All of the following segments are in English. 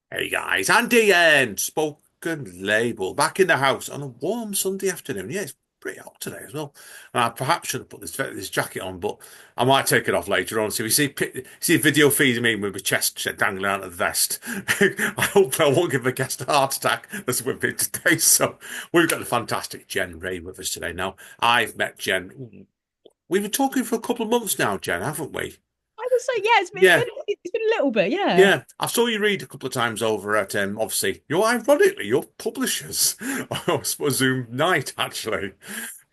Hey guys, Andy and Spoken Label back in the house on a warm Sunday afternoon. Yeah, it's pretty hot today as well. I perhaps should have put this jacket on, but I might take it off later on. So we see a video feeding me with my chest dangling out of the vest. I hope I won't give the guest a heart attack. That's with me today. So we've got the fantastic Jen Ray with us today. Now I've met Jen. We've been talking for a couple of months now, Jen, haven't we? I would say, yeah, Yeah. it's been a little bit, yeah. Yeah, I saw you read a couple of times over at obviously your publishers. I suppose Zoom Night actually.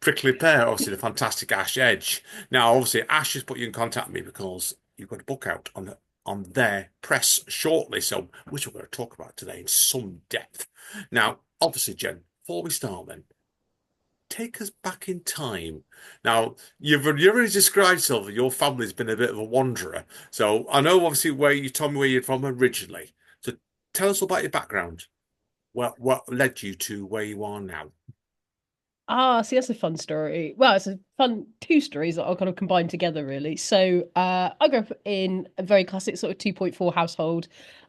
Prickly Pear, obviously the fantastic Ash Edge. Now, obviously, Ash has put you in contact with me because you've got a book out on their press shortly, so which we're going to talk about today in some depth. Now, obviously, Jen, before we start then, take us back in time. Now, you already described, Silver, your family's been a bit of a wanderer. So I know obviously where you told me where you're from originally. So tell us about your background. What led you to where you are now? Ah, see, that's a fun story. Well, it's a fun two stories that I'll kind of combine together, really. So, I grew up in a very classic sort of 2.4 household.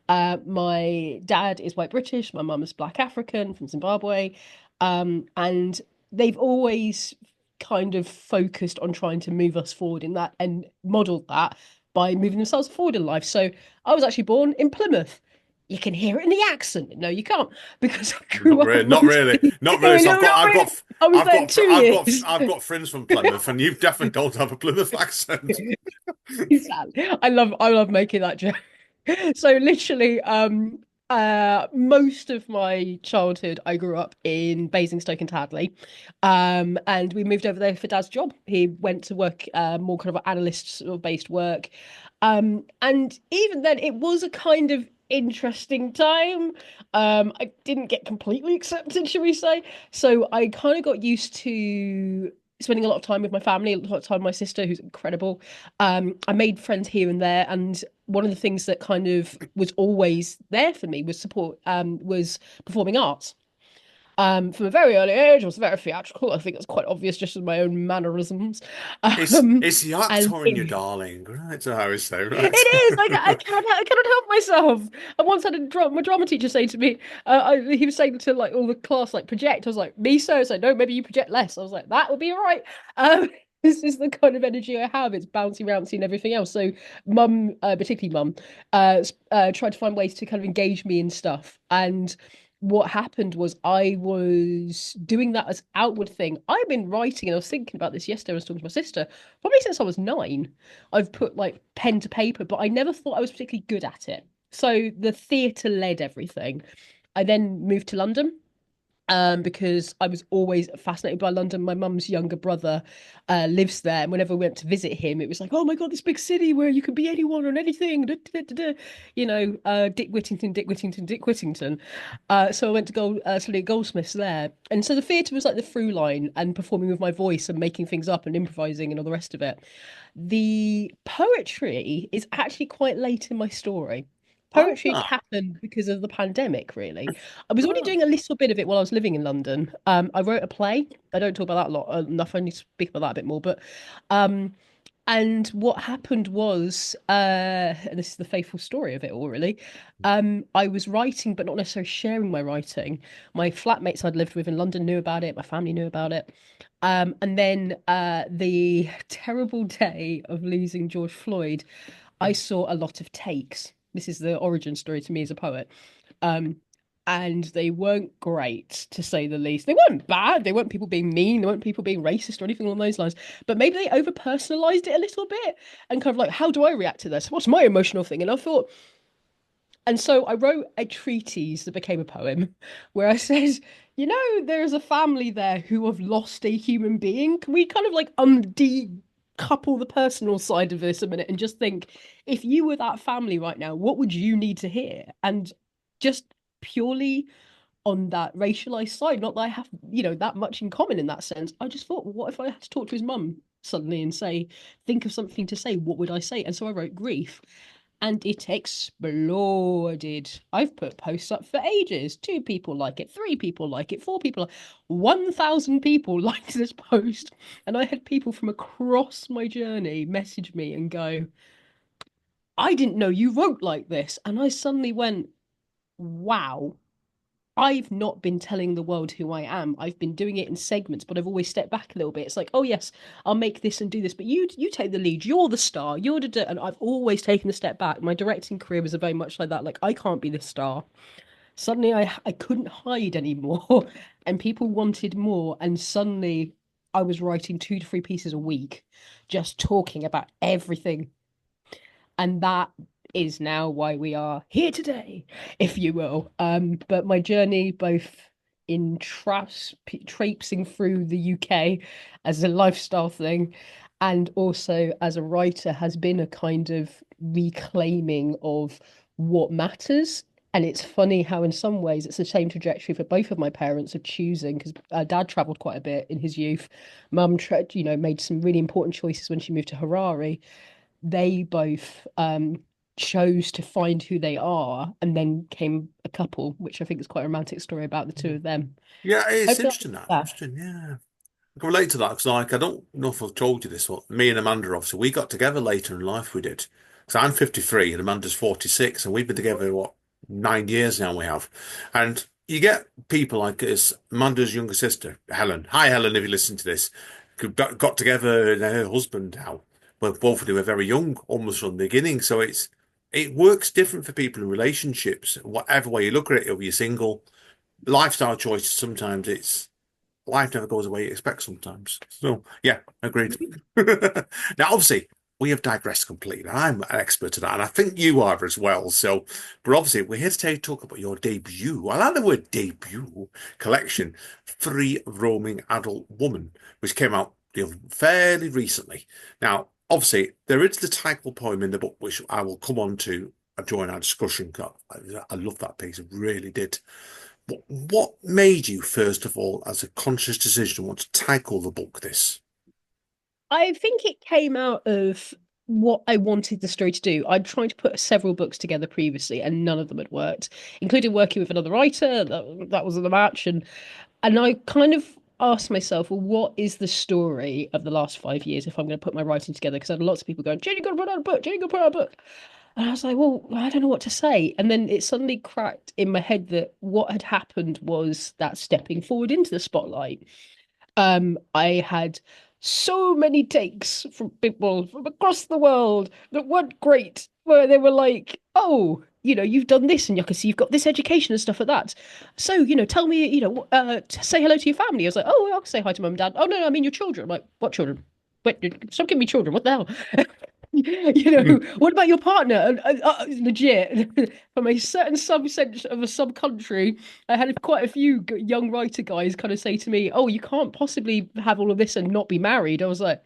My dad is white British, my mum is black African from Zimbabwe. And they've always kind of focused on trying to move us forward in that and modeled that by moving themselves forward in life. So, I was actually born in Plymouth. You can hear it in the accent. No, you can't, because I grew Not up really, not really, mostly. not really. No, So not really. I was there 2 years. I've got friends from Plymouth, and you definitely don't have a Plymouth accent. Exactly. I love making that joke. So literally, most of my childhood I grew up in Basingstoke and Tadley. And we moved over there for Dad's job. He went to work more kind of analyst sort of based work. And even then it was a kind of interesting time. I didn't get completely accepted, shall we say. So I kind of got used to spending a lot of time with my family, a lot of time with my sister, who's incredible. I made friends here and there, and one of the things that kind of was always there for me was performing arts. From a very early age, I was very theatrical. I think it's quite obvious just in my own mannerisms. It's the And actor in you, darling. Right, so I would say, it right. is. I cannot help myself. I once had my drama teacher say to me, he was saying to like all the class, like project. I was like, me so. So no, maybe you project less. I was like, that would be all right. This is the kind of energy I have. It's bouncy, bouncy, and everything else. So, mum, particularly mum, tried to find ways to kind of engage me in stuff. And what happened was I was doing that as outward thing. I've been writing, and I was thinking about this yesterday. I was talking to my sister, probably since I was 9. I've put like pen to paper, but I never thought I was particularly good at it. So the theatre led everything. I then moved to London because I was always fascinated by London. My mum's younger brother lives there, and whenever we went to visit him, it was like, oh my God, this big city where you can be anyone and anything. Da, da, da, da. Dick Whittington, Dick Whittington, Dick Whittington. So I went to study at Goldsmiths there, and so the theatre was like the through line, and performing with my voice and making things up and improvising and all the rest of it. The poetry is actually quite late in my story. Poetry Ah, happened because of the pandemic, really. I was already ah. doing a little bit of it while I was living in London. I wrote a play. I don't talk about that a lot enough. I need to speak about that a bit more. But um, and what happened was, and this is the faithful story of it all, really. I was writing, but not necessarily sharing my writing. My flatmates I'd lived with in London knew about it. My family knew about it. And then the terrible day of losing George Floyd, I saw a lot of takes. This is the origin story to me as a poet. Um, and they weren't great, to say the least. They weren't bad. They weren't people being mean. They weren't people being racist or anything along those lines. But maybe they over personalized it a little bit and kind of like, how do I react to this? What's my emotional thing? And I thought, and so I wrote a treatise that became a poem where I said, there's a family there who have lost a human being. Can we kind of like decouple the personal side of this a minute and just think, if you were that family right now, what would you need to hear? And just purely on that racialized side, not that I have, that much in common in that sense. I just thought, well, what if I had to talk to his mum suddenly and say, think of something to say, what would I say? And so I wrote grief and it exploded. I've put posts up for ages. 2 people like it, 3 people like it, 4 people, 1,000 people liked this post. And I had people from across my journey message me and go, I didn't know you wrote like this. And I suddenly went, wow, I've not been telling the world who I am. I've been doing it in segments, but I've always stepped back a little bit. It's like, oh yes, I'll make this and do this, but you take the lead. You're the star. You're the and I've always taken a step back. My directing career was very much like that. Like I can't be the star. Suddenly I couldn't hide anymore, and people wanted more. And suddenly I was writing 2 to 3 pieces a week, just talking about everything. And that is now why we are here today, if you will. But my journey, both in traipsing through the UK as a lifestyle thing, and also as a writer, has been a kind of reclaiming of what matters. And it's funny how, in some ways, it's the same trajectory for both of my parents of choosing, because dad traveled quite a bit in his youth. Mum, made some really important choices when she moved to Harare. They both chose to find who they are and then came a couple, which I think is quite a romantic story about the two of them. Yeah, it's Hopefully, interesting that. yeah. Interesting, yeah. I can relate to that because, like, I don't know if I've told you this, but me and Amanda, obviously, we got together later in life. We did. Because I'm 53 and Amanda's 46, and we've been together, what, 9 years now we have. And you get people like this, Amanda's younger sister, Helen. Hi, Helen, if you listen to this, who got together and her husband now. Well, both of them were very young, almost from the beginning. So it works different for people in relationships, whatever way you look at it, if you're single. Lifestyle choices, sometimes it's life never goes the way you expect sometimes. So, yeah, agreed. Now, obviously, we have digressed completely. I'm an expert at that, and I think you are as well. So, but obviously, we're here today to talk about your debut. I like the word debut collection, Free Roaming Adult Woman, which came out fairly recently. Now, obviously, there is the title poem in the book, which I will come on to during our discussion. I love that piece, it really did. What made you, first of all, as a conscious decision, want to tackle the book this? I think it came out of what I wanted the story to do. I'd tried to put several books together previously, and none of them had worked, including working with another writer. That wasn't a match, and I kind of asked myself, well, what is the story of the last 5 years if I'm going to put my writing together? Because I had lots of people going, Jenny, got to put out a book. Jenny, got to put out a book. And I was like, well, I don't know what to say. And then it suddenly cracked in my head that what had happened was that stepping forward into the spotlight. I had so many takes from people from across the world that weren't great, where they were like, "Oh, you've done this, and you can see you've got this education and stuff like that. So, tell me, say hello to your family." I was like, "Oh, I'll say hi to mum and dad." "Oh no, no, I mean your children." I'm like, "What children? Wait, stop giving me children. What the hell?" What about your partner? Legit, from a certain subset of a sub country, I had quite a few young writer guys kind of say to me, "Oh, you can't possibly have all of this and not be married." I was like,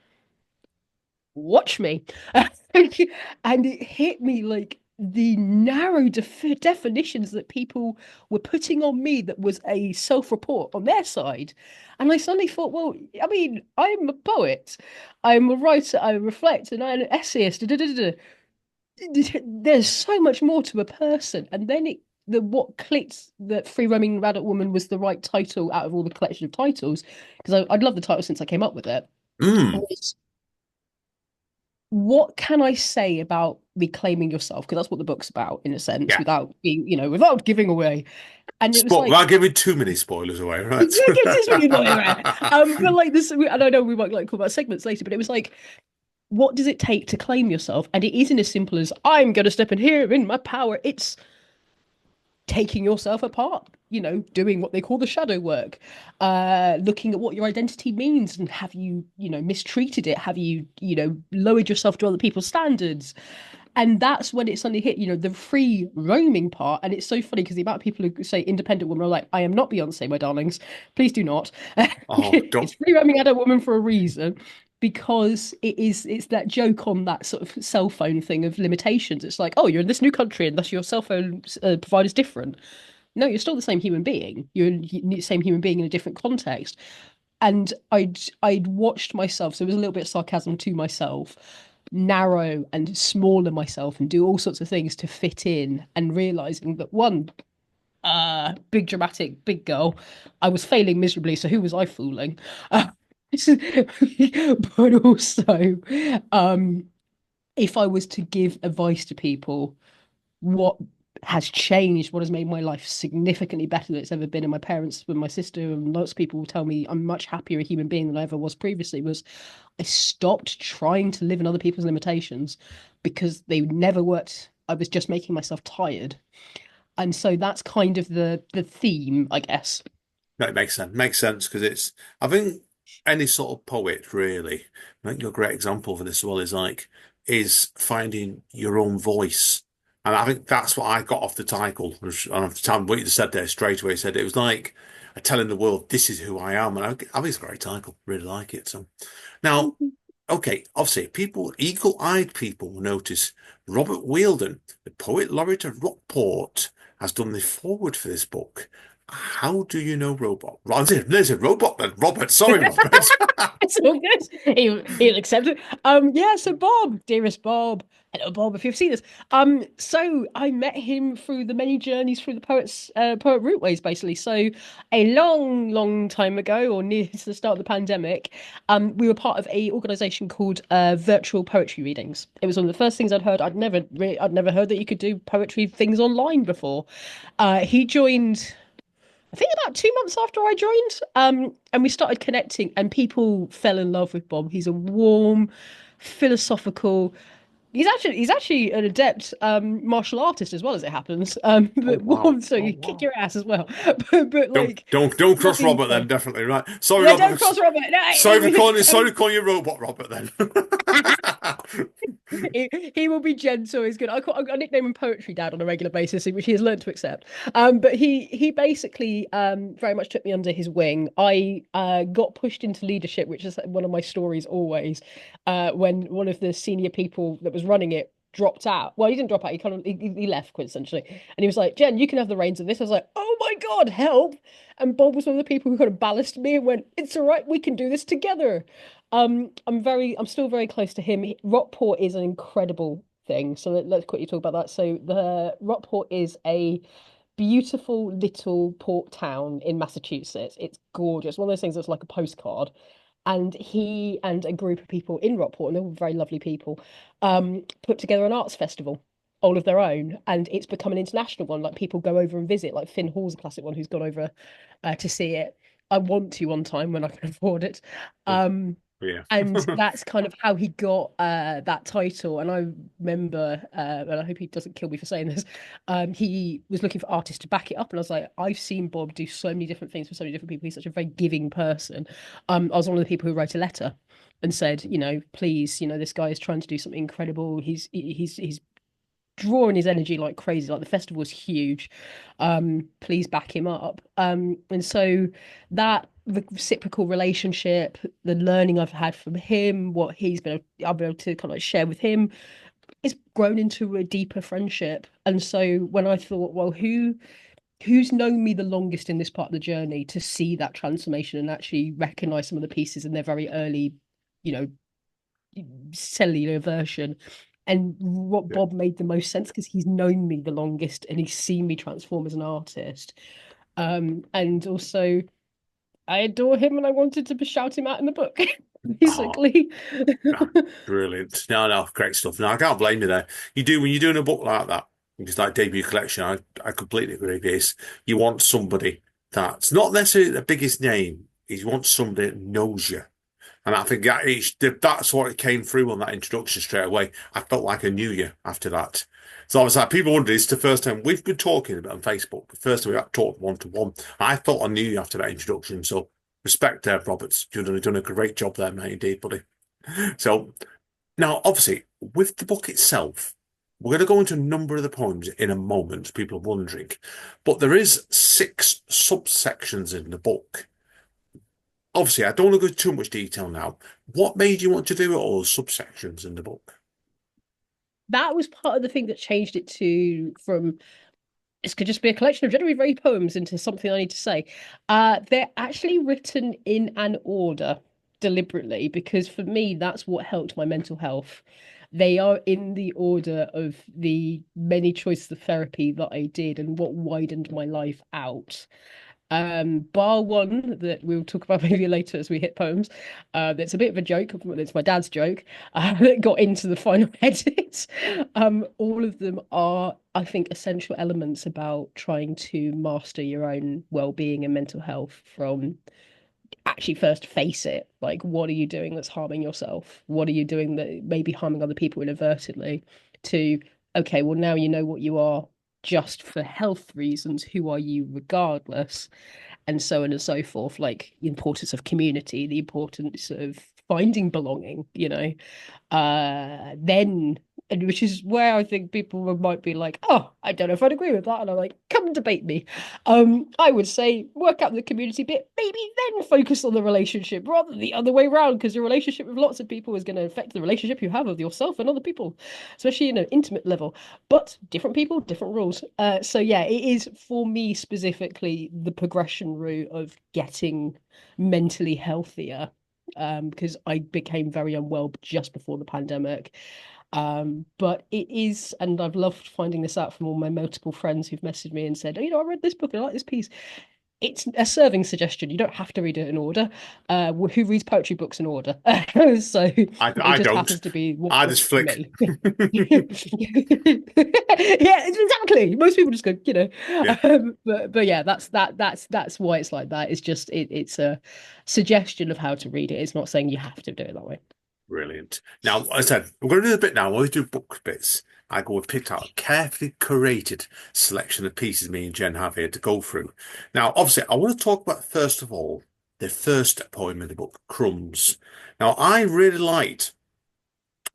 "Watch me," and it hit me like the narrow definitions that people were putting on me that was a self-report on their side. And I suddenly thought, well, I mean, I'm a poet, I'm a writer, I reflect, and I'm an essayist. Da, da, da, da. There's so much more to a person. And then what clicked that Free Roaming Adult Woman was the right title out of all the collection of titles, because I'd loved the title since I came up with it, Mm. was what can I say about reclaiming yourself? Because that's what the book's about, in a sense, Yeah. without being, without giving away. And it was like, Without giving too many spoilers away, right? yeah, give this really away. But like this, and I know we might like talk about segments later, but it was like, what does it take to claim yourself? And it isn't as simple as I'm going to step in here in my power. It's taking yourself apart, doing what they call the shadow work, looking at what your identity means, and have you, mistreated it? Have you, lowered yourself to other people's standards? And that's when it suddenly hit, the free roaming part. And it's so funny because the amount of people who say independent woman are like, I am not Beyonce, my darlings. Please do not. Oh, don't. It's free roaming adult woman for a reason, because it's that joke on that sort of cell phone thing of limitations. It's like, oh, you're in this new country and thus your cell phone provider's different. No, you're still the same human being. You're the same human being in a different context. And I'd watched myself, so it was a little bit of sarcasm to myself, narrow and smaller myself and do all sorts of things to fit in, and realizing that one, big dramatic big girl, I was failing miserably, so who was I fooling? But also, um if I was to give advice to people, what has changed, what has made my life significantly better than it's ever been. And my parents and my sister and lots of people will tell me I'm much happier a human being than I ever was previously, was I stopped trying to live in other people's limitations because they never worked. I was just making myself tired. And so that's kind of the theme, I guess. That makes sense. Makes sense because I think any sort of poet really, I think you're a great example for this as well, is finding your own voice. And I think that's what I got off the title. And at the time, what you just said there straight away said it was like telling the world, this is who I am. And I think it's a great title. Really like it. So now, okay, obviously, eagle-eyed people will notice Robert Wielden, the poet laureate of Rockport, has done the foreword for this book. How do you know Robot? There's a robot then. Robert, sorry, Robert. It's all good. He'll accept it. Yeah, so Bob, dearest Bob. Hello, Bob, if you've seen this. So I met him through the many journeys through the poet routeways, basically. So a long, long time ago, or near to the start of the pandemic, we were part of a organization called Virtual Poetry Readings. It was one of the first things I'd heard. I'd never heard that you could do poetry things online before. He joined, I think, about 2 months after I joined. And we started connecting, and people fell in love with Bob. He's a warm, philosophical. He's actually an adept martial artist as well, as it happens. Oh But wow. warm, so Oh you kick wow. your ass as well. But Don't like, don't cross lovely Robert then, guy. definitely, right. Sorry, Yeah, don't Robert. cross Robert. No, Sorry for calling you Robot Robert then. he will be gentle. He's good. I nickname him Poetry Dad on a regular basis, which he has learned to accept. But he basically very much took me under his wing. I got pushed into leadership, which is one of my stories always. When one of the senior people that was running it dropped out. Well, he didn't drop out. He left quintessentially, and he was like, "Jen, you can have the reins of this." I was like, "Oh my God, help!" And Bob was one of the people who kind of ballasted me and went, "It's all right. We can do this together." I'm still very close to him. Rockport is an incredible thing. So let's quickly talk about that. So the Rockport is a beautiful little port town in Massachusetts. It's gorgeous. One of those things that's like a postcard. And he and a group of people in Rockport, and they're all very lovely people, put together an arts festival all of their own, and it's become an international one. Like people go over and visit. Like Finn Hall's a classic one who's gone over to see it. I want to one time when I can afford it. Um, Yeah. and that's kind of how he got that title. And I remember, and I hope he doesn't kill me for saying this, he was looking for artists to back it up. And I was like, I've seen Bob do so many different things for so many different people. He's such a very giving person. I was one of the people who wrote a letter and said, please, this guy is trying to do something incredible. He's drawing his energy like crazy. Like the festival was huge. Please back him up. And so that reciprocal relationship, the learning I've had from him, what I've been able to kind of like share with him, it's grown into a deeper friendship. And so when I thought, well, who's known me the longest in this part of the journey to see that transformation and actually recognize some of the pieces in their very early, you know, cellular version. And what Yeah. Bob made the most sense because he's known me the longest and he's seen me transform as an artist. And also I adore him and I wanted to shout him out in the book, Oh, basically. no, brilliant. No, no, great stuff. No, I can't blame you there. When you're doing a book like that, just like debut collection, I completely agree with this. You want somebody that's not necessarily the biggest name. You want somebody that knows you. And I think that's what it came through on that introduction straight away. I felt like I knew you after that. So I was like, people wonder, it's the first time we've been talking about on Facebook, the first time we have talked one to one. I thought I knew you after that introduction. So respect there, Roberts. You've done a great job there, mate, indeed, buddy. So now, obviously, with the book itself, we're going to go into a number of the poems in a moment. People are wondering, but there is 6 subsections in the book. Obviously, I don't want to go into too much detail now. What made you want to do all those subsections in the book? That was part of the thing that changed it to from this could just be a collection of Genevieve Ray poems into something I need to say. They're actually written in an order deliberately because for me, that's what helped my mental health. They are in the order of the many choices of therapy that I did and what widened my life out. Bar one that we'll talk about maybe later as we hit poems. That's a bit of a joke. It's my dad's joke that got into the final edit. All of them are, I think, essential elements about trying to master your own well-being and mental health from actually first face it. Like, what are you doing that's harming yourself? What are you doing that may be harming other people inadvertently? To, okay, well, now you know what you are just for health reasons. Who are you regardless? And so on and so forth. Like the importance of community, the importance of finding belonging, then, and which is where I think people might be like, oh, I don't know if I'd agree with that. And I'm like, come and debate me. I would say work out the community bit, maybe then focus on the relationship rather than the other way around, because your relationship with lots of people is going to affect the relationship you have with yourself and other people, especially in an intimate level. But different people, different rules. So yeah, it is for me specifically the progression route of getting mentally healthier, because I became very unwell just before the pandemic. But it is, and I've loved finding this out from all my multiple friends who've messaged me and said, oh, I read this book and I like this piece. It's a serving suggestion. You don't have to read it in order. Who reads poetry books in order? So it I just don't. happens to be what I just works for flick. me. Yeah, exactly. Most people just go, Yeah, but yeah, that's why it's like that. It's just it's a suggestion of how to read it. It's not saying you have to do it that way. brilliant. Now, as I said, we're going to do a bit now. We always do book bits. We've picked out a carefully curated selection of pieces me and Jen have here to go through. Now, obviously, I want to talk about, first of all, the first poem in the book, Crumbs. Now, I really liked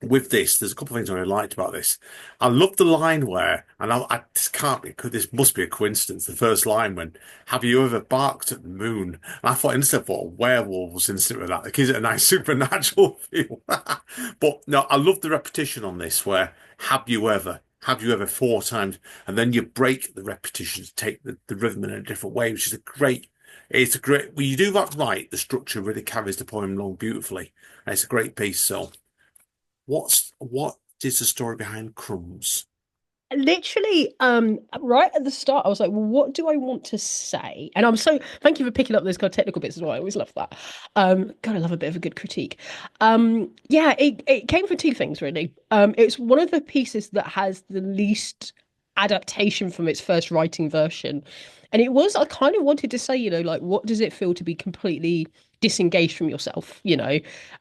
with this, there's a couple of things I really liked about this. I love the line where, and I this can't be, this must be a coincidence. The first line when, "Have you ever barked at the moon?" And I thought instead of werewolves instead of that, it gives it a nice supernatural feel. But no, I love the repetition on this where, have you ever four times, and then you break the repetition to take the rhythm in a different way, which is a great. It's a great. When you do that right, the structure really carries the poem along beautifully. And it's a great piece. So. What is the story behind Crumbs? Literally, right at the start, I was like, well, what do I want to say? And I'm so thank you for picking up those kind of technical bits as well. I always love that. God, I love a bit of a good critique. Yeah, it came from two things really. It's one of the pieces that has the least adaptation from its first writing version. And it was, I kind of wanted to say, like, what does it feel to be completely disengaged from yourself?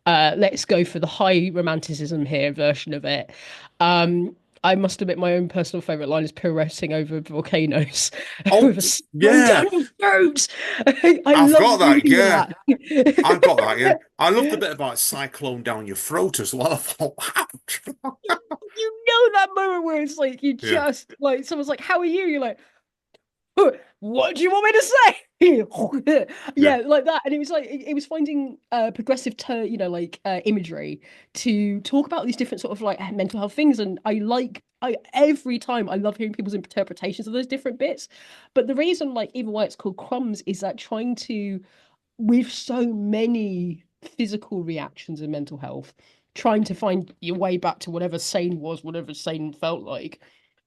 Let's go for the high romanticism here version of it. I must admit, my own personal favorite line is pirouetting over volcanoes Oh, with a stone yeah, down your throat. I I've love got that. reading Yeah, that. I've got that. Yeah, I love the bit about cyclone down your throat as well. I thought, wow. You know that moment where it's like you Yeah, just like someone's like, "How are you?" You're like, what do you want me to say? yeah, Yeah, like that. And it was like it was finding progressive like imagery to talk about these different sort of like mental health things. And I every time I love hearing people's interpretations of those different bits. But the reason, like, even why it's called Crumbs is that trying to, with so many physical reactions in mental health, trying to find your way back to whatever sane was, whatever sane felt like.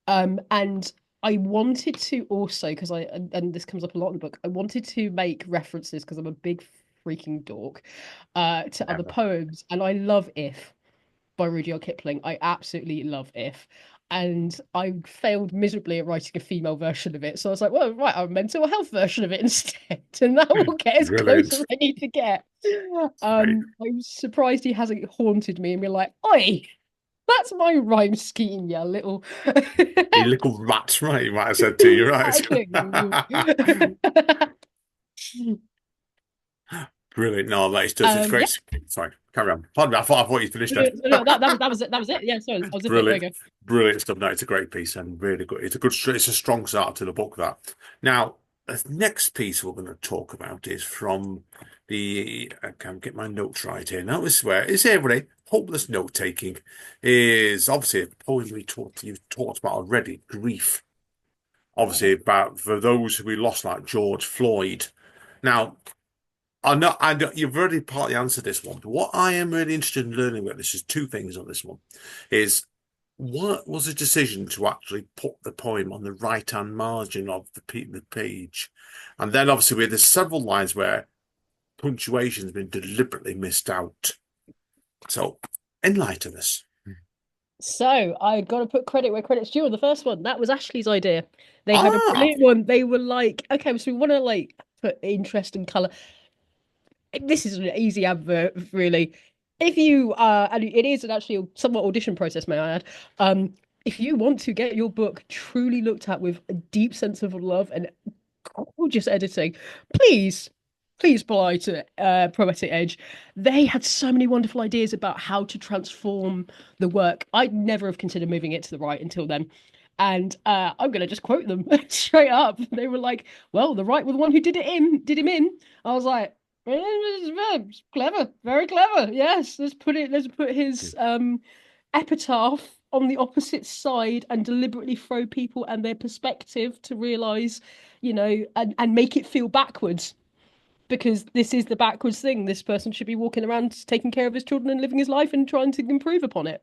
And I wanted to also, because and this comes up a lot in the book, I wanted to make references because I'm a big freaking dork, to other never. poems. And I love If by Rudyard Kipling. I absolutely love If. And I failed miserably at writing a female version of it. So I was like, well, right, a mental health version of it instead. And that will get as close as Brilliant. I need to get. Right. I'm surprised he hasn't haunted me and been like, oi, that's my rhyme scheme, you little. You little rat, right? You might have said to you, right? Exactly. Brilliant. No, that is just it's Yeah. great. Sorry, carry on. Pardon me. I thought you finished No, then. no, that was it. That was it. Yeah, sorry, I was in it. There Brilliant, you go. brilliant stuff. No, it's a great piece and really good. It's a strong start to the book. That now, the next piece we're going to talk about is from the. I can't get my notes right here. Now, this is where it's everybody. Hopeless note taking is obviously a poem you've talked about already. Grief, obviously about for those who we lost, like George Floyd. Now, I know you've already partly answered this one, but what I am really interested in learning about this is two things on this one. Is what was the decision to actually put the poem on the right-hand margin of the page? And then obviously we had there's several lines where punctuation's been deliberately missed out. So enlighten us. So I got to put credit where credit's due on the first one. That was Ashley's idea. They had a Ah, brilliant one. They were like, okay, so we want to like put interest and color. This is an easy advert, really. If you and it is an actually a somewhat audition process, may I add. If you want to get your book truly looked at with a deep sense of love and gorgeous editing, please, please apply to Poetic Edge. They had so many wonderful ideas about how to transform the work. I'd never have considered moving it to the right until then. And I'm gonna just quote them straight up. They were like, "Well, the right was the one who did him in." I was like, "It's clever, very clever. Yes, let's put his epitaph on the opposite side and deliberately throw people and their perspective to realize, and make it feel backwards because this is the backwards thing. This person should be walking around taking care of his children and living his life and trying to improve upon it.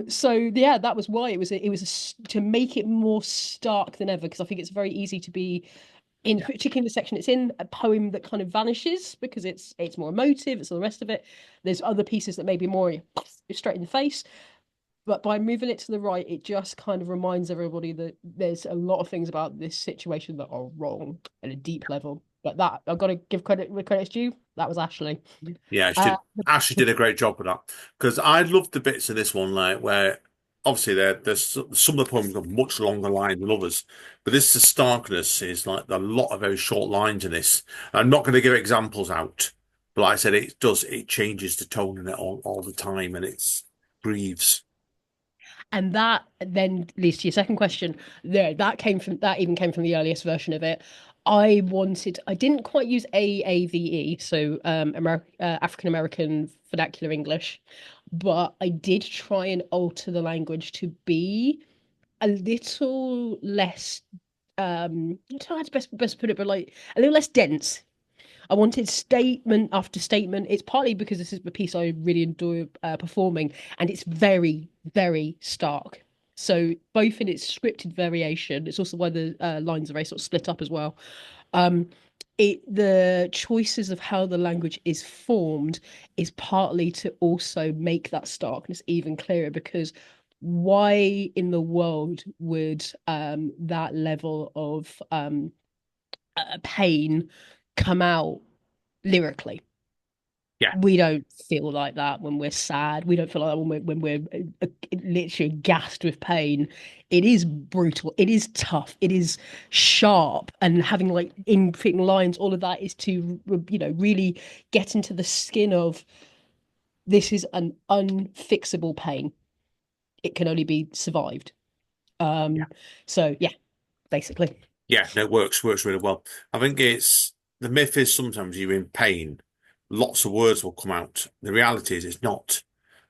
So yeah, that was why to make it more stark than ever because I think it's very easy to be in yeah, particularly in the section it's in a poem that kind of vanishes because it's more emotive, it's all the rest of it. There's other pieces that may be more straight in the face, but by moving it to the right, it just kind of reminds everybody that there's a lot of things about this situation that are wrong at a deep level. But that I've got to give credit where credit's due. That was Ashley. yeah. She Uh, did. Ashley did a great job with that because I loved the bits in this one, like where obviously there's some of the poems got much longer lines than others, but this the starkness is like a lot of very short lines in this. I'm not going to give examples out, but like I said, it changes the tone in it all the time, and it's breathes. And that then leads to your second question. There, that even came from the earliest version of it. I didn't quite use AAVE, so African American Vernacular English, but I did try and alter the language to be a little less I don't know how to best put it, but like a little less dense. I wanted statement after statement. It's partly because this is the piece I really enjoy performing, and it's very, very stark. So both in its scripted variation, it's also why the lines are very sort of split up as well. Um, the choices of how the language is formed is partly to also make that starkness even clearer because why in the world would that level of pain come out lyrically? Yeah, We don't feel like that when we're sad. We don't feel like that literally gassed with pain. It is brutal. It is tough. It is sharp. And having like in fitting lines, all of that is to really get into the skin of this is an unfixable pain. It can only be survived. yeah, Um, so yeah, basically. yeah. No, it works really well. I think it's the myth is sometimes you're in pain, lots of words will come out. The reality is it's not.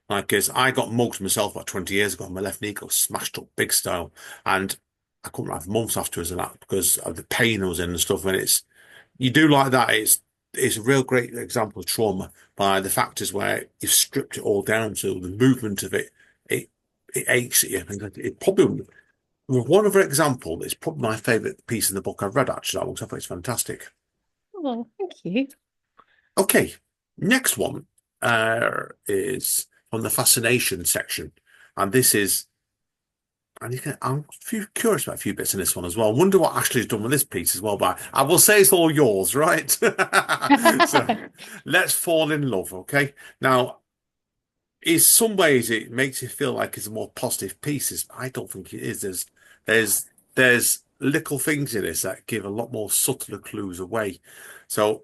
Like, as I got mugged myself about 20 years ago, my left knee got smashed up big style, and I couldn't have months afterwards of that because of the pain I was in and stuff. And it's you do like that. It's a real great example of trauma by the factors where you've stripped it all down to the movement of it. It it aches at you. And it probably one other example. It's probably my favourite piece in the book I've read actually. That one 'cause I thought it's fantastic. Oh, thank you. Okay, next one is from the fascination section, and this is. And I'm curious about a few bits in this one as well. I wonder what Ashley's done with this piece as well. But I will say it's all yours, right? So let's fall in love, okay? Now, in some ways, it makes it feel like it's a more positive piece. I don't think it is. There's, there's little things in this that give a lot more subtler clues away. So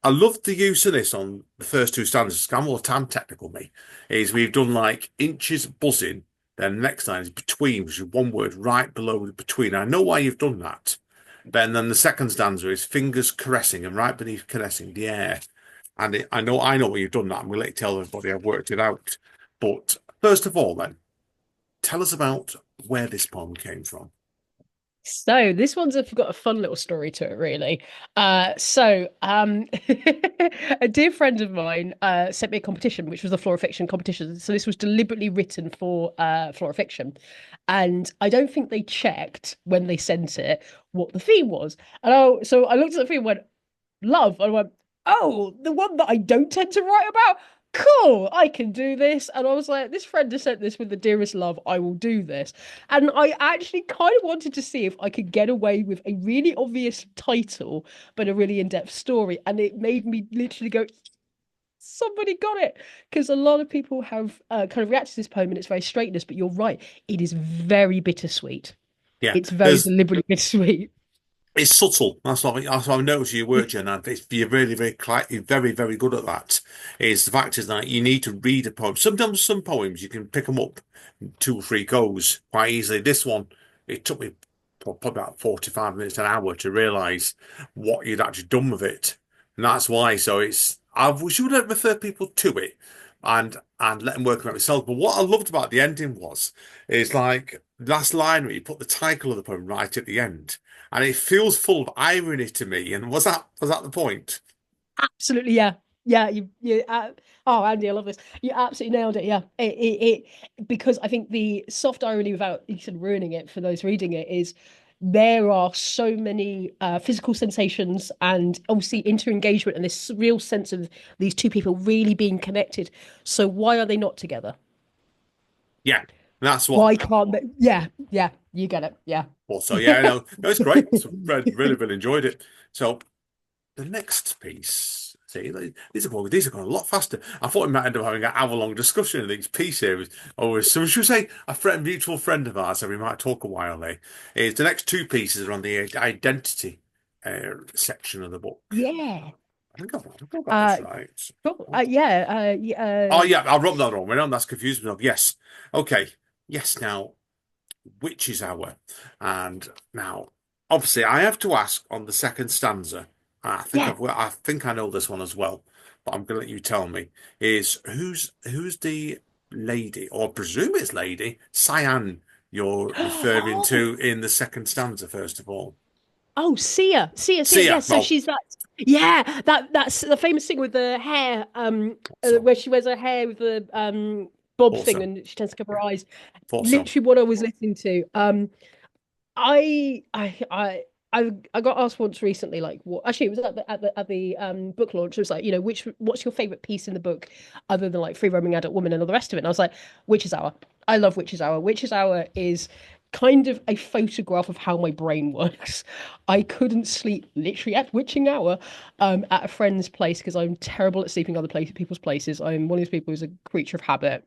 I love the use of this on the first two stanzas. I'm more time technical, me. Is we've done like inches buzzing, then the next line is between, which is one word right below the between. I know why you've done that. But then the second stanza is fingers caressing, and right beneath caressing the air. And I know why you've done that. I'm going to let you tell everybody I've worked it out. But first of all, then, tell us about where this poem came from. So this one's got a fun little story to it, really. A dear friend of mine sent me a competition, which was the Flora Fiction competition. So this was deliberately written for Flora Fiction, and I don't think they checked when they sent it what the theme was. So I looked at the theme and went, love. And I went, oh, the one that I don't tend to write about. Cool, I can do this. And I was like, this friend has sent this with the dearest love. I will do this. And I actually kind of wanted to see if I could get away with a really obvious title, but a really in-depth story. And it made me literally go, somebody got it. Because a lot of people have kind of reacted to this poem and it's very straightness, but you're right. It is very bittersweet. Yeah, It's very there's deliberately bittersweet. it's subtle. That's what I've noticed your work, Jen, and you're really, you're very, very good at that. Is the fact is that you need to read a poem. Sometimes some poems you can pick them up in 2 or 3 goes quite easily. This one, it took me probably about 45 minutes, an hour to realise what you'd actually done with it, and that's why. So I should have referred people to it and let them work on it themselves. But what I loved about the ending is like last line where you put the title of the poem right at the end and it feels full of irony to me. And was that the point? Absolutely, yeah. Yeah, oh, Andy, I love this. You absolutely nailed it. Yeah, because I think the soft irony, without you said ruining it for those reading it, is there are so many physical sensations and obviously inter-engagement and this real sense of these two people really being connected. So why are they not together? Yeah, that's what. Why can't they? Yeah, yeah, you get it. Yeah. Also, yeah, no, it's great. So, really, really enjoyed it. So the next piece, see, these are going a lot faster. I thought we might end up having an hour-long discussion of these pieces. Or so should we say a mutual friend of ours, so we might talk a while. Is the next 2 pieces are on the identity section of the book. Yeah. I think I've got this Uh, right. cool. Yeah. Oh yeah, I wrote that wrong. Well, that's confused me. Yes. Okay. Yes. Now, Witch's Hour, and now, obviously, I have to ask on the second stanza. Yeah. I think I know this one as well, but I'm going to let you tell me. Is who's the lady, or presume it's lady, Cyan you're referring Oh, to in the second stanza, first of all? oh, Sia. See ya. Yeah, so Well, she's that. Yeah, that's the famous thing with the hair, so where she wears her hair with the bob thing, also, and she tends to cover her eyes. thought so. Literally, what I was listening to. I I I. I got asked once recently, like, what? Actually, it was at the book launch. It was like, what's your favorite piece in the book, other than like Free Roaming Adult Woman and all the rest of it? And I was like, Witch's Hour. I love Witch's Hour. Witch's Hour is kind of a photograph of how my brain works. I couldn't sleep literally at witching hour at a friend's place because I'm terrible at sleeping other people's places. I'm one of those people who's a creature of habit.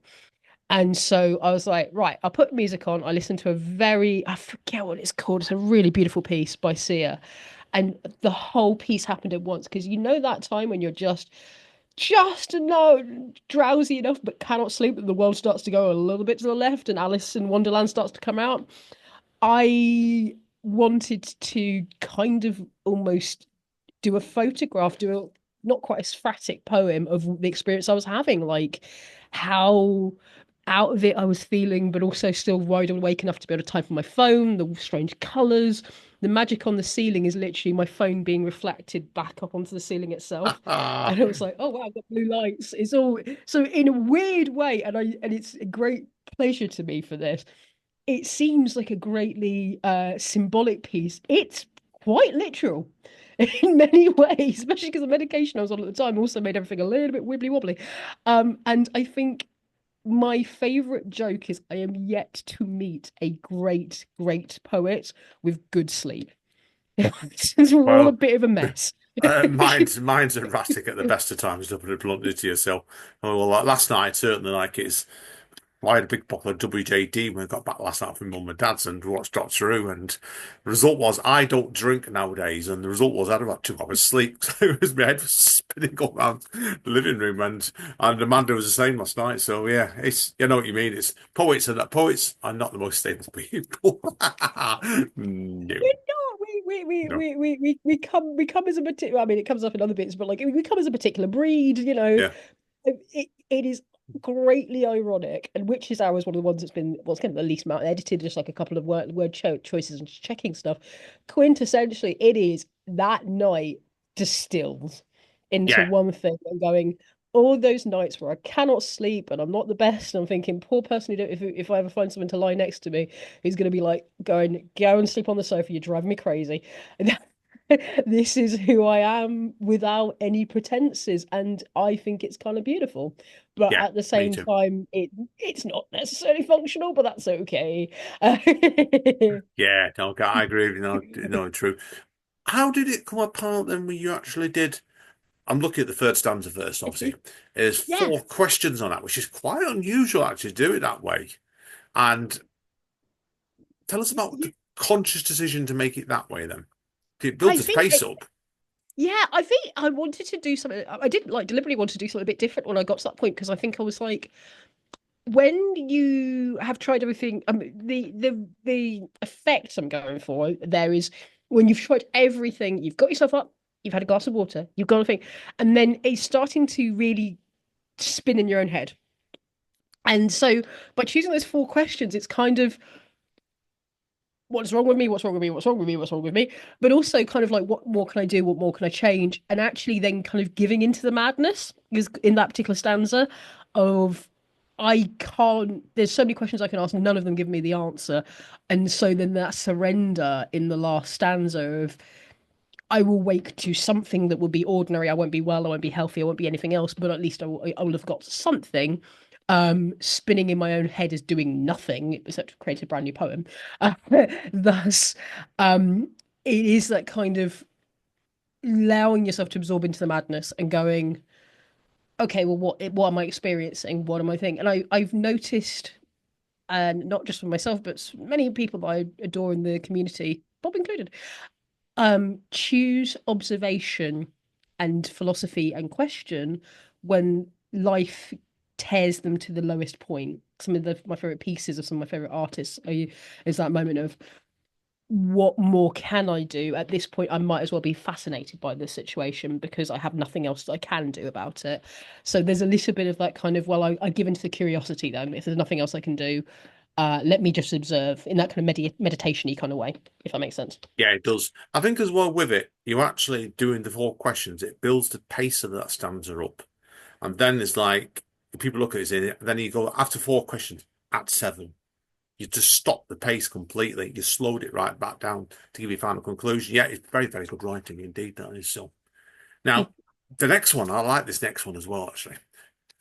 And so I was like, right, I'll put music on. I listened to I forget what it's called. It's a really beautiful piece by Sia. And the whole piece happened at once because that time when you're just no drowsy enough but cannot sleep, and the world starts to go a little bit to the left and Alice in Wonderland starts to come out. I wanted to kind of almost do a photograph, do a not quite a sphatic poem of the experience I was having, like how out of it I was feeling, but also still wide awake enough to be able to type on my phone, the strange colours. The magic on the ceiling is literally my phone being reflected back up onto the ceiling itself. And it was like, oh wow, I've got blue lights. It's all so in a weird way, and it's a great pleasure to me for this. It seems like a greatly symbolic piece. It's quite literal in many ways, especially because the medication I was on at the time also made everything a little bit wibbly wobbly. And I think my favorite joke is I am yet to meet a great poet with good sleep. Since we're all a Well, bit of a mess. mine's erratic at the best of times, to put it bluntly to yourself. Oh, well, like last night, certainly, like it's. Well, I had a big bottle of WJD when I got back last night from Mum and Dad's and watched Doctor Who. And the result was I don't drink nowadays. And the result was I had about 2 hours sleep. So my head was spinning all around the living room. And Amanda was the same last night. So yeah, you know what you mean. It's poets are not the most stable people. No, We're not. no, We come as a particular. I mean, it comes up in other bits, but like we come as a particular breed. yeah. It is. greatly ironic, and Witch's Hour is one of the ones that's been what's getting the least amount edited, just like a couple of choices and just checking stuff. Quintessentially, it is that night distilled into Yeah, one thing and going. All those nights where I cannot sleep and I'm not the best, and I'm thinking, poor person who don't, if I ever find someone to lie next to me, who's going to be like, go and sleep on the sofa, you're driving me crazy. This is who I am without any pretenses, and I think it's kind of beautiful. But yeah, at the me same too. time, it's not necessarily functional, but that's okay. Yeah, no, I agree with you. No, no, true. How did it come apart then when you actually did? I'm looking at the third stanza first, obviously. There's Yeah, 4 questions on that, which is quite unusual actually to do it that way. And tell us about the conscious decision to make it that way then. It built I the think pace up. yeah, I think I wanted to do something. I didn't like deliberately want to do something a bit different when I got to that point because I think I was like, when you have tried everything, the effect I'm going for there is when you've tried everything, you've got yourself up, you've had a glass of water, you've got a thing, and then it's starting to really spin in your own head. And so by choosing those 4 questions, it's kind of what's wrong with me, what's wrong with me, what's wrong with me, what's wrong with me, but also kind of like what more can I do, what more can I change, and actually then kind of giving into the madness is in that particular stanza of I can't. There's so many questions I can ask, none of them give me the answer, and so then that surrender in the last stanza of I will wake to something that will be ordinary. I won't be well. I won't be healthy. I won't be anything else. But at least I will have got something. Spinning in my own head is doing nothing except create a brand new poem. Uh, thus, it is that kind of allowing yourself to absorb into the madness and going, okay, well, what am I experiencing? What am I thinking? And I've noticed, and not just for myself, but many people that I adore in the community, Bob included, choose observation and philosophy and question when life tears them to the lowest point. Some of my favorite pieces of some of my favorite artists is that moment of what more can I do at this point? I might as well be fascinated by this situation because I have nothing else that I can do about it. So there's a little bit of that kind of, well, I give into the curiosity then. If there's nothing else I can do, let me just observe in that kind of meditation-y kind of way, if that makes sense. Yeah, it does. I think as well with it, you're actually doing the 4 questions. It builds the pace of that stanza up. And then it's like, people look at it, and then you go, after 4 questions, at 7. You just stop the pace completely. You slowed it right back down to give you final conclusion. Yeah, it's very, very good writing indeed. That is so. Now, the next one, I like this next one as well, actually.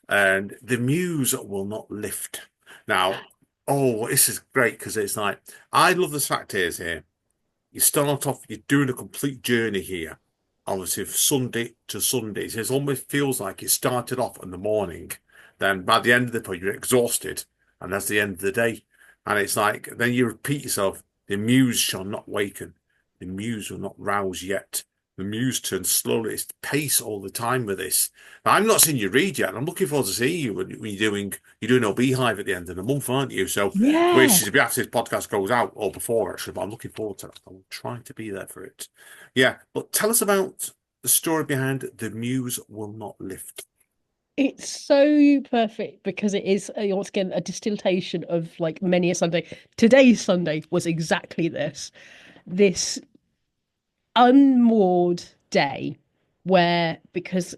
And the muse will not lift. Now, oh, this is great because it's like, I love the fact here. You start off, you're doing a complete journey here. Obviously, Sunday to Sunday. So it almost feels like it started off in the morning. Then by the end of the day, you're exhausted. And that's the end of the day. And it's like, then you repeat yourself, the muse shall not waken. The muse will not rouse yet. The muse turns slowly. It's pace all the time with this. Now, I'm not seeing you read yet. I'm looking forward to seeing you when you're doing a beehive at the end of the month, aren't you? So, which Yeah. is after this podcast goes out or before actually, but I'm looking forward to that. I'm trying to be there for it. Yeah, but tell us about the story behind The Muse Will Not Lift. It's so perfect because it is once again a distillation of like many a Sunday. Today's Sunday was exactly this unmoored day where because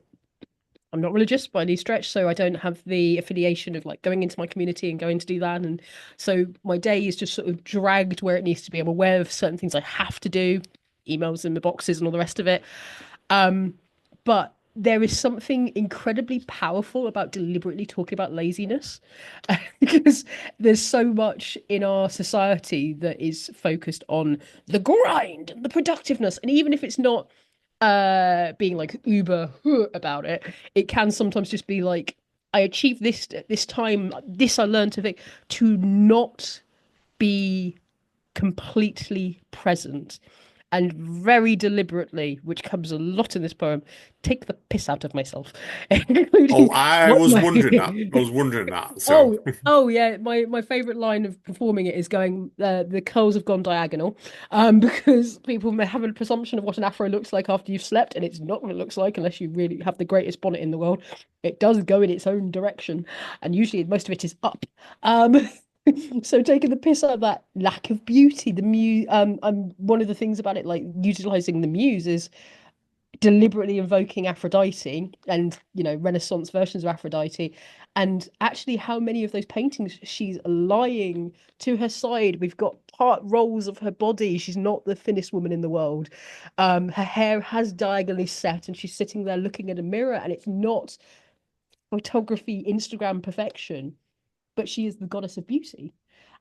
I'm not religious by any stretch, so I don't have the affiliation of like going into my community and going to do that. And so my day is just sort of dragged where it needs to be. I'm aware of certain things I have to do, emails in the boxes and all the rest of it. But there is something incredibly powerful about deliberately talking about laziness because there's so much in our society that is focused on the grind and the productiveness. And even if it's not being like uber about it, it can sometimes just be like I achieved this at this time, this I learned to think to not be completely present and very deliberately, which comes a lot in this poem, take the piss out of myself, Oh, including I what was my wondering that. I was wondering that. So, oh yeah, my favorite line of performing it is going the curls have gone diagonal, because people may have a presumption of what an afro looks like after you've slept, and it's not what it looks like unless you really have the greatest bonnet in the world. It does go in its own direction, and usually most of it is up. Um, so taking the piss out of that lack of beauty, the muse, one of the things about it, like utilizing the muse, is deliberately invoking Aphrodite and, Renaissance versions of Aphrodite. And actually, how many of those paintings she's lying to her side? We've got part rolls of her body. She's not the thinnest woman in the world. Her hair has diagonally set, and she's sitting there looking at a mirror, and it's not photography, Instagram perfection, but she is the goddess of beauty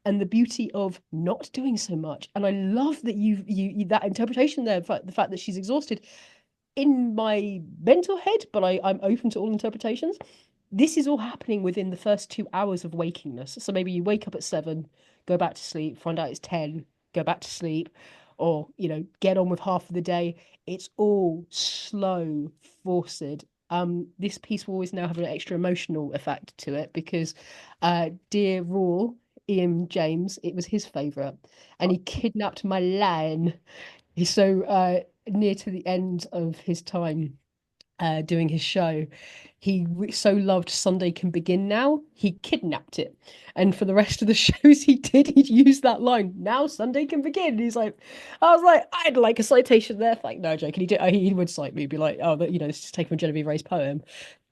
and the beauty of not doing so much. And I love that you that interpretation there, the fact that she's exhausted in my mental head, but I'm open to all interpretations. This is all happening within the first 2 hours of wakingness. So maybe you wake up at 7, go back to sleep, find out it's 10, go back to sleep, or, get on with half of the day. It's all slow, forced. This piece will always now have an extra emotional effect to it because dear Raw, Ian James, it was his favourite. And he kidnapped my lion. He's so near to the end of his time doing his show. He so loved Sunday Can Begin Now, he kidnapped it. And for the rest of the shows he did, he'd use that line, now Sunday can begin. He's like, I was like, I'd like a citation there. Like, no joke. And he would cite me, be like, oh, this is taken from Genevieve Ray's poem.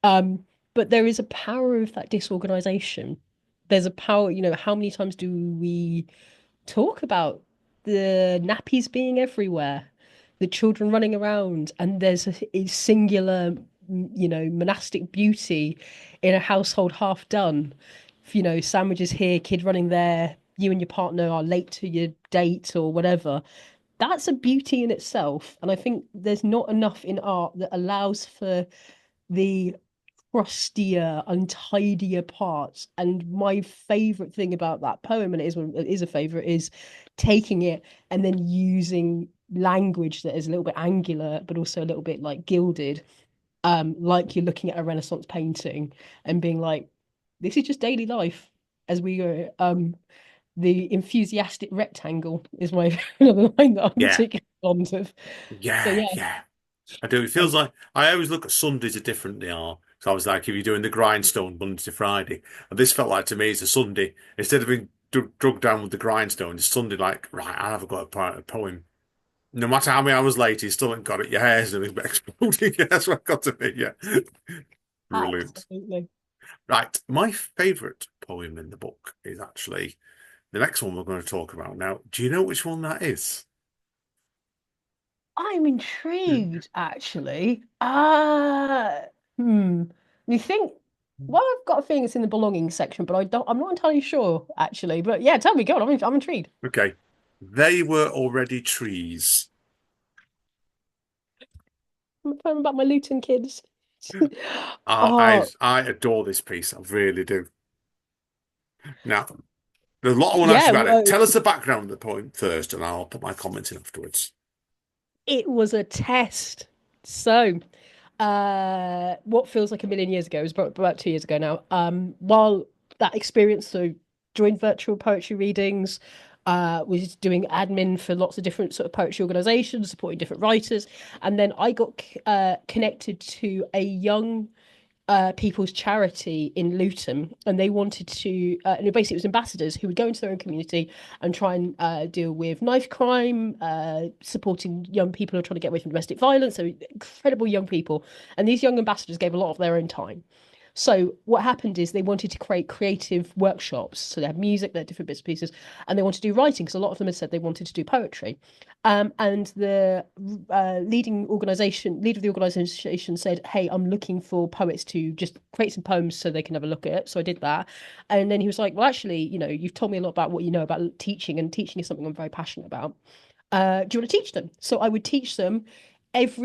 Um, but there is a power of that disorganization. There's a power, how many times do we talk about the nappies being everywhere, the children running around, and there's a singular, monastic beauty in a household half done. Sandwiches here, kid running there, you and your partner are late to your date or whatever. That's a beauty in itself. And I think there's not enough in art that allows for the crustier, untidier parts. And my favorite thing about that poem, and it is a favorite, is taking it and then using language that is a little bit angular, but also a little bit like gilded, like you're looking at a Renaissance painting and being like, this is just daily life as we go. The enthusiastic rectangle is my another line that I'm yeah, particularly fond of. So yeah, yeah, yeah. I do. It um, feels like I always look at Sundays as different they are. So I was like, if you're doing the grindstone Monday to Friday, and this felt like to me it's a Sunday. Instead of being drugged down with the grindstone, it's Sunday like, right, I have got a poem. No matter how many hours late, you still ain't got it. Your hair's exploding. Yeah, that's what it got to be. Yeah. Brilliant. absolutely. Right. My favourite poem in the book is actually the next one we're going to talk about. Now, do you know which one that is? I'm intrigued, actually. You think? Well, I've got a feeling it's in the belongings section, but I'm not entirely sure, actually. But yeah, tell me, go on. I'm intrigued. Okay. They were already trees. I'm a poem about my Luton kids. I Oh, I adore this piece. I really do. Now, there's a lot I want to ask yeah. you about it. Tell us the background of the poem first, and I'll put my comments in afterwards. It was a test. So, what feels like a million years ago, it was about 2 years ago now. While that experience, so joined virtual poetry readings, was doing admin for lots of different sort of poetry organizations, supporting different writers, and then I got connected to a young people's charity in Luton, and they wanted to, and basically it was ambassadors who would go into their own community and try and deal with knife crime, supporting young people who are trying to get away from domestic violence. So incredible young people, and these young ambassadors gave a lot of their own time. So what happened is they wanted to create creative workshops. So they had music, they had different bits and pieces, and they wanted to do writing because a lot of them had said they wanted to do poetry. And the leader of the organization said, "Hey, I'm looking for poets to just create some poems so they can have a look at it." So I did that, and then he was like, "Well, actually, you've told me a lot about what you know about teaching, and teaching is something I'm very passionate about. Do you want to teach them?" So I would teach them it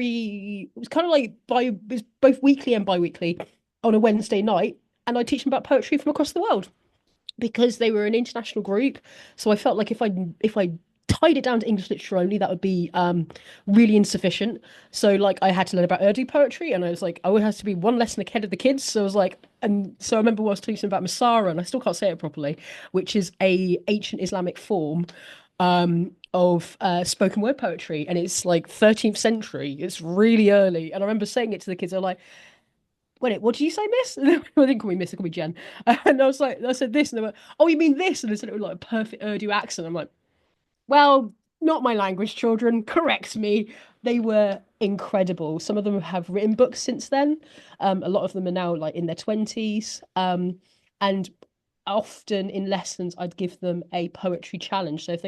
was kind of like it was both weekly and bi-weekly on a Wednesday night, and I teach them about poetry from across the world because they were an international group. So I felt like if I tied it down to English literature only, that would be really insufficient. So like I had to learn about Urdu poetry, and I was like, I would have to be one lesson ahead of the kids. So I was like, and so I remember I was teaching about Masara, and I still can't say it properly, which is a ancient Islamic form of spoken word poetry, and it's like 13th century. It's really early, and I remember saying it to the kids. They're like, "Wait, what did you say, Miss?" And they didn't call me Miss, they called me Jen. And I was like, I said this, and they were, "Oh, you mean this?" And they said it with like a perfect Urdu accent. I'm like, well, not my language, children. Correct me. They were incredible. Some of them have written books since then. A lot of them are now like in their 20s. And often in lessons, I'd give them a poetry challenge. So if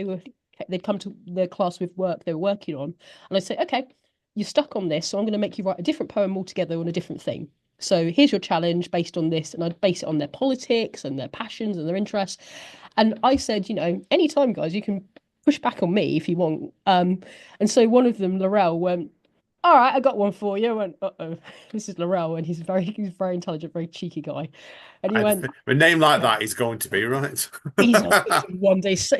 they'd come to the class with work they were working on, and I'd say, okay, you're stuck on this, so I'm going to make you write a different poem altogether on a different theme. So here's your challenge based on this, and I'd base it on their politics and their passions and their interests. And I said, anytime, guys, you can push back on me if you want. And so one of them, Laurel, went, "All right, I got one for you." I went, "Uh-oh." This is Laurel, and he's very intelligent, very cheeky guy. And he went, A name like "Yeah, that is going to be right. he's a wicked one day, so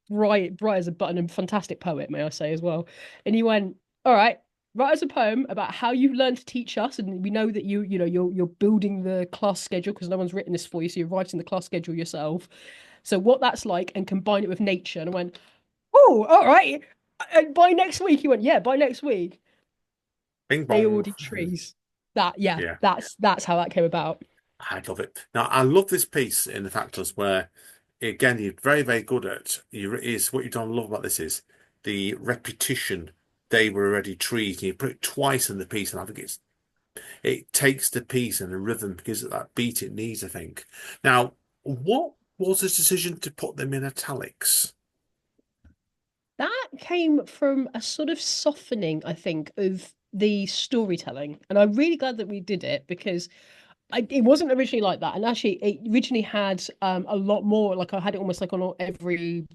bright as a button, and fantastic poet, may I say as well." And he went, "All right, write us a poem about how you learned to teach us, and we know that you're building the class schedule because no one's written this for you, so you're writing the class schedule yourself. So what that's like, and combine it with nature." And I went, "Oh, all right." And by next week, he went, "Yeah, by next week, Bing they bong. ordered trees." That, yeah, Yeah, that's how that came about. I love it. Now, I love this piece in the Factors where, again, you're very, very good at, is what you don't love about this is the repetition. They were already trees, and you put it twice in the piece, and I think it takes the piece and the rhythm because of that beat it needs, I think. Now, what was the decision to put them in italics? That came from a sort of softening, I think, of the storytelling. And I'm really glad that we did it because it wasn't originally like that. And actually, it originally had a lot more, like I had it almost like on every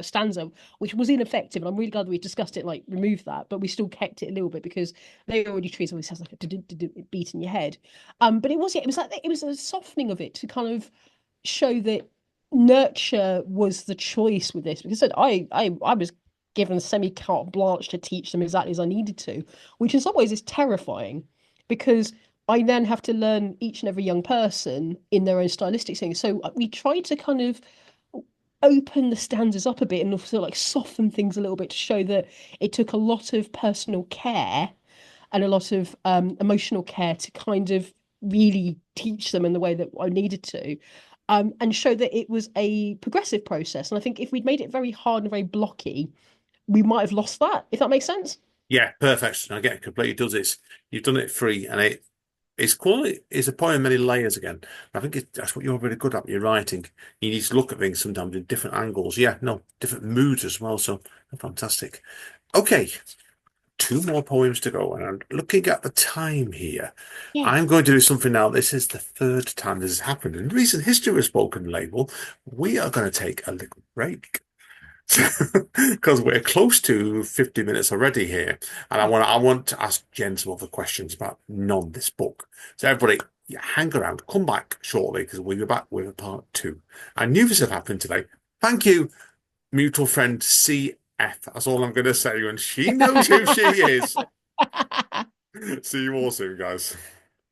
stanza, which was ineffective. And I'm really glad that we discussed it, like removed that, but we still kept it a little bit because they already trees always sounds like a beat in your head. But it was, yeah, it was like, it was a softening of it to kind of show that nurture was the choice with this because I was given semi carte blanche to teach them exactly as I needed to, which in some ways is terrifying because I then have to learn each and every young person in their own stylistic thing. So we tried to kind of open the stanzas up a bit and also like soften things a little bit to show that it took a lot of personal care and a lot of emotional care to kind of really teach them in the way that I needed to. And show that it was a progressive process. And I think if we'd made it very hard and very blocky, we might have lost that, if that makes sense. Yeah, perfect. I get it completely does it. You've done it free, and it's quality. It's a point of many layers again. I think that's what you're really good at. Your writing. You need to look at things sometimes in different angles. Yeah, no, different moods as well. So fantastic. Okay, two more poems to go, and I'm looking at the time here. Yeah. I'm going to do something now. This is the third time this has happened in recent history of Spoken Label. We are going to take a little break. Because we're close to 50 minutes already here, and I want to ask Jen some other questions about non this book. So everybody, yeah, hang around, come back shortly because we'll be back with a part two. I knew this had happened today. Thank you, mutual friend CF. That's all I'm going to say, and she knows who she is. See you all soon, guys.